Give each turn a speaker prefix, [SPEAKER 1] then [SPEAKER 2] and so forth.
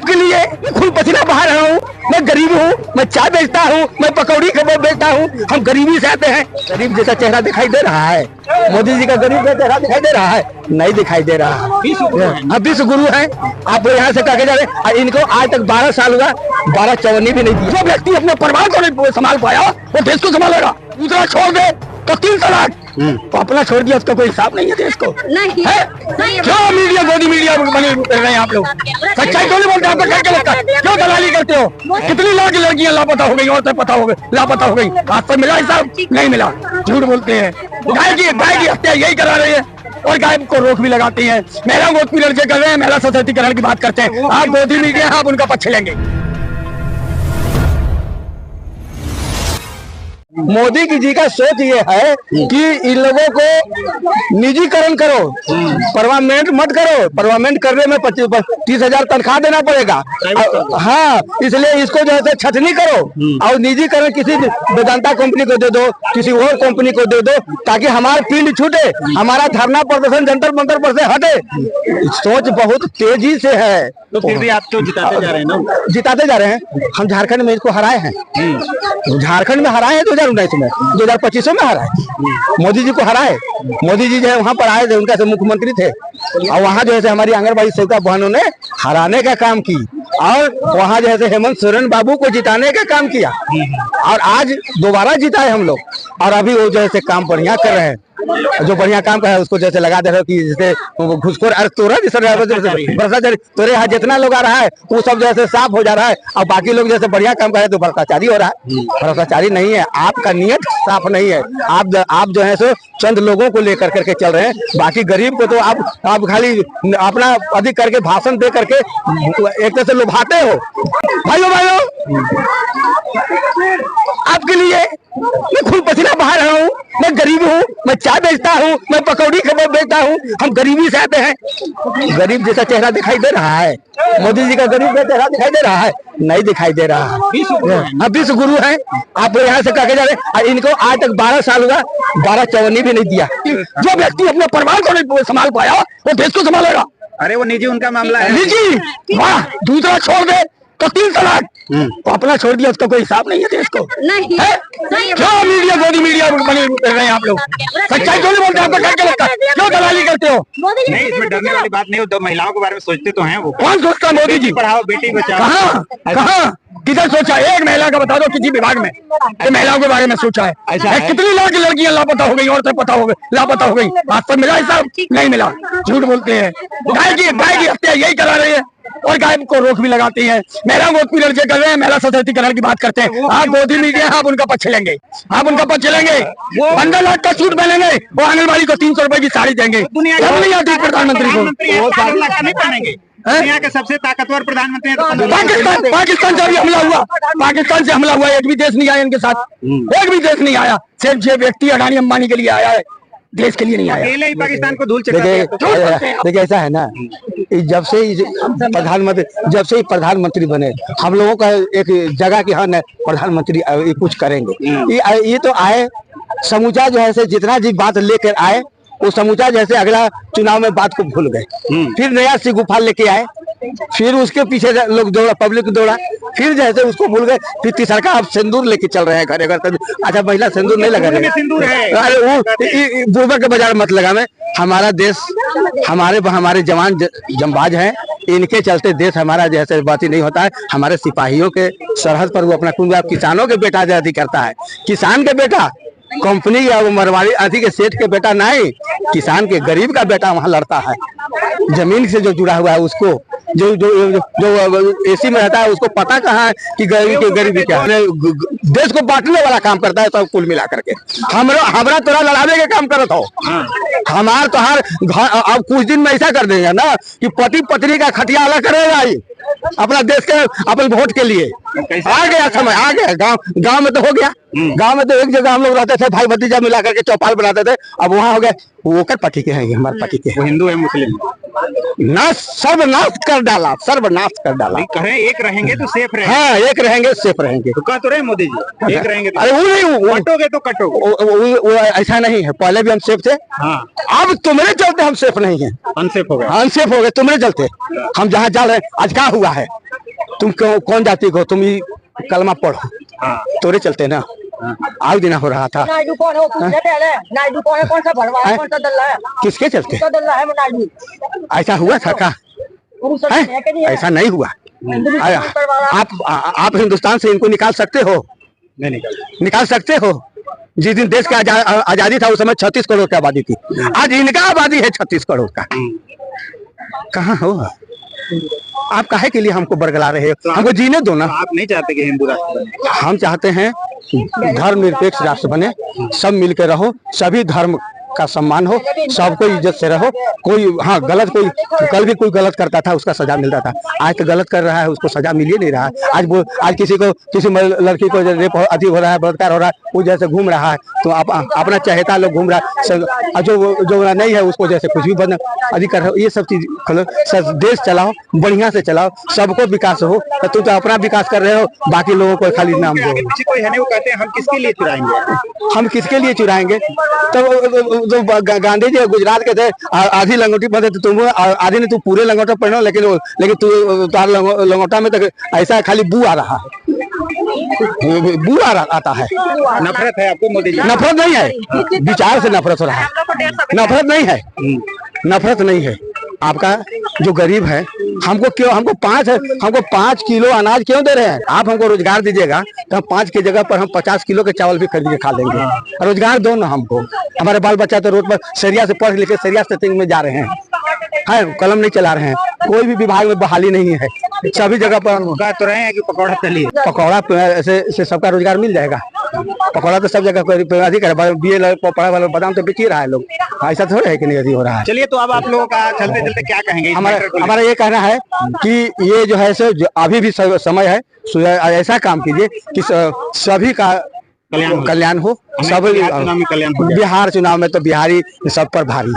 [SPEAKER 1] आपके लिए खून पसीना बहा रहा हूँ। मैं गरीब हूँ, मैं चाय बेचता हूँ, मैं पकौड़ी बेचता हूँ। हम गरीबी से आते हैं। गरीब जैसा चेहरा दिखाई दे रहा है, मोदी जी का गरीब जैसा चेहरा दिखाई दे रहा है? नहीं दिखाई दे रहा है। अब विश्व गुरु है, आप यहाँ से कह के जा रहे हैं। इनको आज तक 12 साल हुआ, 12 चवन्नी भी नहीं दी। जो व्यक्ति अपने परिवार को नहीं संभाल पाया वो देश को संभालेगा। दूसरा छोड़ दे तो 3 तलाक, तो अपना छोड़ दिया उसका कोई हिसाब नहीं है देश को। नहीं है क्यों मीडिया गोदी मीडिया बने कर रहे हैं आप लोग? सच्चाई क्यों नहीं बोलते? आपको क्या लगता है? क्यों दलाली करते हो? कितनी लाख लड़कियां लापता हो गई, औरतें पता हो गई, लापता हो गई। आज तक मिला हिसाब? नहीं मिला। झूठ बोलते हैं। गाय की हत्या यही करा रही है और गाय को रोक भी लगाती है। महिला को उत्पीड़न के कर रहे हैं, महिला सशक्तिकरण की बात करते हैं। आप गोदी मीडिया, आप उनका पक्ष लेंगे। मोदी जी का सोच ये है कि इन लोगों को निजीकरण करो, परमानेंट मत करो। परमानेंट करने में 25-30 हजार तनख्वाह देना पड़ेगा। हाँ, इसलिए इसको जो है छटनी करो और निजीकरण किसी वेदांता कंपनी को दे दो, किसी और कंपनी को दे दो, ताकि हमारा पिंड छूटे, हमारा धरना प्रदर्शन जंतर मंतर पर से हटे। सोच बहुत तेजी से है।
[SPEAKER 2] तो फिर भी आप तो जिताते जा रहे हैं ना?
[SPEAKER 1] जिताते जा रहे हैं। हम झारखंड में इसको हराए हैं, झारखंड में हराए हैं 2019 में, 2025 में हराए। मोदी जी को हराए। मोदी जी जो है वहाँ पर आए थे, उनका से मुख्यमंत्री थे और वहाँ जो है हमारी आंगनबाड़ी सेविका बहनों ने हराने का काम की और वहाँ जो है हेमंत सोरेन बाबू को जिताने का काम किया और आज दोबारा जिताए हम लोग। और अभी वो जो है काम बढ़िया कर रहे हैं। जो बढ़िया काम कर रहा है उसको जैसे लगा दे रहे हो कि जैसे घुसखोर। अरे तोरा जैसे भ्रष्टाचारी, तोरे यहाँ जितना लोग आ रहा है वो सब जैसे साफ हो जा रहा है और बाकी लोग जैसे बढ़िया काम कर रहे हैं तो भ्रष्टाचारी हो रहा है। भ्रष्टाचारी नहीं है, आपका नियत साफ नहीं है। आप जो है सो चंद लोगों को लेकर करके चल रहे हैं, बाकी गरीब को तो आप खाली अपना अधिक करके भाषण दे करके एक तरह से लुभाते हो। भाइयों आपके लिए मैं खून पसीना बहा रहा हूँ। मैं गरीब हूँ, मैं चाय बेचता हूँ, मैं पकौड़ी बेचता हूँ। हम गरीबी से आते हैं। गरीब जैसा चेहरा दिखाई दे रहा है, मोदी जी का गरीब जैसा चेहरा दिखाई दे रहा है? नहीं दिखाई दे रहा है। अब विश्व गुरु है, आप यहाँ से कह के जा रहे हैं। इनको आज तक 12 साल हुआ, 12 चवन्नी भी नहीं दिया। जो व्यक्ति अपने परिवार को नहीं संभाल पाया वो देश को संभालेगा।
[SPEAKER 2] अरे वो निजी उनका मामला है।
[SPEAKER 1] निजी वाह, दूसरा छोड़ दे तो 3 तलाक, तो अपना छोड़ दिया उसका कोई हिसाब नहीं है देश को। नहीं है क्यों मीडिया गोदी मीडिया बने कर रहे हैं आप लोग? सच्चाई क्यों नहीं बोलते? आपको क्या लगता है? क्यों दलाली करते हो?
[SPEAKER 2] नहीं, इसमें डरने वाली बात नहीं हो। महिलाओं के बारे में सोचते तो हैं वो।
[SPEAKER 1] कौन सोचता? मोदी जी।
[SPEAKER 2] पढ़ाओ बेटी बचाओ।
[SPEAKER 1] कहाँ किधर सोचा? एक महिला का बता दो किसी विभाग में महिलाओं के बारे में सोचा है? कितनी लाख लड़कियां लापता हो गई, औरतें पता हो गई, लापता हो गई। आज तक मिला हिसाब? नहीं मिला। झूठ बोलते हैं। गाय की हत्या यही करा रही है और गाय को रोक भी लगाती है। महिला को उत्पीड़न के कर रहे हैं, महिला सशक्तिकरण की बात करते हैं। आप गोदी मीडिया, आप उनका पक्ष लेंगे। आप उनका पक्ष लेंगे। 15 लाख का सूट पहनेंगे और आंगनबाड़ी को 300 रुपए की साड़ी देंगे। नहीं आती प्रधानमंत्री को?
[SPEAKER 2] दुनिया के सबसे ताकतवर प्रधानमंत्री
[SPEAKER 1] पाकिस्तान से अभी हमला हुआ, पाकिस्तान से हमला हुआ, एक भी देश नहीं आया इनके साथ। एक भी देश नहीं आया। सिर्फ ये व्यक्ति अडानी अंबानी के लिए आया है, देश के लिए नहीं आया।
[SPEAKER 2] अकेले ही पाकिस्तान को धूल चटा।
[SPEAKER 1] देखिए ऐसा है ना, जब से ही प्रधानमंत्री बने हम लोगों का एक जगह की हाँ प्रधानमंत्री कुछ करेंगे। ये तो आए समूचा जो है जितना जी बात लेकर आए वो समूचा जैसे अगला चुनाव में बात को भूल गए। फिर नया सी गुफा लेके आए, फिर उसके पीछे लोग दौड़ा, पब्लिक दौड़ा, फिर जैसे उसको भूल गए। फिर तीसरा का आप सिंदूर लेके चल रहे हैं घरे घर। अच्छा महिला सिंदूर नहीं लगा रहे? अरे वो बुरबक के बाजार मत लगा में। हमारा देश, हमारे जवान जंबाज हैं, इनके चलते देश हमारा जैसे बात ही नहीं होता है। हमारे सिपाहियों के सरहद पर वो अपना कुंजा किसानों के बेटा ज्यादा करता है। किसान के बेटा कंपनी या वो मरवाड़ी आदि के सेठ के बेटा नहीं, किसान के गरीब का बेटा वहाँ लड़ता है। जमीन से जो जुड़ा हुआ है उसको, जो एसी में रहता है उसको पता कहाँ है कि गरीबी क्या है। देश को बांटने वाला काम करता है सब कुल मिला करके। हमरा तोरा लड़ावे के काम करत हो। हमार तो अब कुछ दिन में ऐसा कर देगा ना कि पति पत्नी का खटिया अलग करेगा ही अपना देश के अपने वोट के लिए। आ गया समय, आ गया। गांव में तो हो गया। गांव में तो एक जगह हम लोग रहते थे, भाई भतीजा मिला करके चौपाल बनाते थे। अब वहाँ हो गए वो कर पार्टी के हैं, हमारे पार्टी के।
[SPEAKER 2] वो हिंदू है मुस्लिम
[SPEAKER 1] नाश सर्वनाश कर डाला, सर्वनाश कर डाला।
[SPEAKER 2] करें एक रहेंगे तो सेफ रहेंगे।
[SPEAKER 1] हाँ एक रहेंगे सेफ रहेंगे।
[SPEAKER 2] तो कह तो रहे मोदी जी एक रहेंगे तो।
[SPEAKER 1] अरे वो नहीं,
[SPEAKER 2] कटोगे तो कटोगे।
[SPEAKER 1] वो ऐसा नहीं है। पहले भी हम सेफ थे।
[SPEAKER 2] हाँ।
[SPEAKER 1] अब तुम्हारे चलते हम सेफ नहीं है।
[SPEAKER 2] अनसेफ हो गए।
[SPEAKER 1] अनसेफ हो गए तुम्हारे चलते। हम जहाँ जा रहे हैं आज क्या हुआ है तुम कौन जाति को, तुम ये कलमा पढ़ो, तोरे चलते ना आज दिन हो रहा था।
[SPEAKER 3] नायडू कौन है वो पूछने पहले, नायडू कौन है, कौन सा भरवा है, कौन सा दल है,
[SPEAKER 1] किसके चलते
[SPEAKER 3] कौन सा दल है वो नायडू,
[SPEAKER 1] ऐसा हुआ था का?
[SPEAKER 3] पुरुष है कि नहीं है?
[SPEAKER 1] ऐसा नहीं हुआ। आप हिंदुस्तान से इनको निकाल सकते हो?
[SPEAKER 2] नहीं
[SPEAKER 1] निकाल सकते हो? जिस दिन देश की आजादी था उस समय 36 करोड़ की आबादी थी, आज इनका आबादी है 36 करोड़ का। कहाँ हो आप? काहे के लिए हमको बरगला रहे हो? हमको जीने दो ना।
[SPEAKER 2] आप नहीं चाहते कि हिंदू राष्ट्र बने?
[SPEAKER 1] हम चाहते हैं धर्मनिरपेक्ष राष्ट्र बने, सब मिलकर रहो, सभी धर्म का सम्मान हो, सबको इज्जत से रहो। कोई हाँ गलत, कोई कल भी कोई गलत करता था उसका सजा मिलता था, आज तो गलत कर रहा है उसको सजा मिल ही नहीं रहा है। आज किसी लड़की को रेप अधिक हो रहा है, बलात्कार हो रहा है, वो जैसे घूम रहा है तो आप अपना चहेता लोग घूम रहा है, जो नहीं है उसको जैसे कुछ भी बना अधिक कर। ये सब चीज देश चलाओ, बढ़िया से चलाओ, सबको विकास हो। तो तुम तो अपना विकास कर रहे हो, बाकी लोगों को खाली नाम दो।
[SPEAKER 2] कोई है नहीं, वो कहते हैं हम किसके लिए चुराएंगे,
[SPEAKER 1] हम किसके लिए चुराएंगे? तो गांधी जी गुजरात के थे, आधी लंगोटी पहनते थे तुम, आधी ने तू पूरे लंगोटा पहनो, लेकिन तू तार लंगोटा में तक ऐसा खाली बू आ रहा है, बू आता है।
[SPEAKER 2] नफरत है आपको मोदी जी?
[SPEAKER 1] नफरत नहीं है, विचार से नफरत हो रहा है, नफरत नहीं है, नफरत नहीं है। आपका जो गरीब है, हमको 5 किलो अनाज क्यों दे रहे हैं? आप हमको रोजगार दीजिएगा तो हम 5 की जगह पर हम 50 किलो के चावल भी खरीद के खा लेंगे। रोजगार दो ना हमको। हमारे बाल बच्चा तो रोड पर सरिया से पढ़ लिख के सरिया सेटिंग में जा रहे हैं, कलम नहीं चला रहे हैं, कोई भी विभाग में बहाली नहीं है, सभी जगह पर
[SPEAKER 2] कह तो रहे हैं कि पकौड़ा तलिए,
[SPEAKER 1] पकौड़ा से सबका रोजगार मिल जाएगा। पकौड़ा तो सब जगह अधिक है, BA पढ़ा वाला बादाम तो बेच ही रहा है लोग, ऐसा थोड़ा है कि नहीं हो रहा है।
[SPEAKER 2] चलिए तो अब आप लोगों का चलते चलते क्या कहेंगे?
[SPEAKER 1] हमारा ये कहना है कि ये जो है सो अभी भी समय है, ऐसा काम कीजिए कि सभी का कल्याण हो, सब
[SPEAKER 2] बिहार चुनाव में कल्याण हो।
[SPEAKER 1] बिहार चुनाव में तो बिहारी सब पर भारी।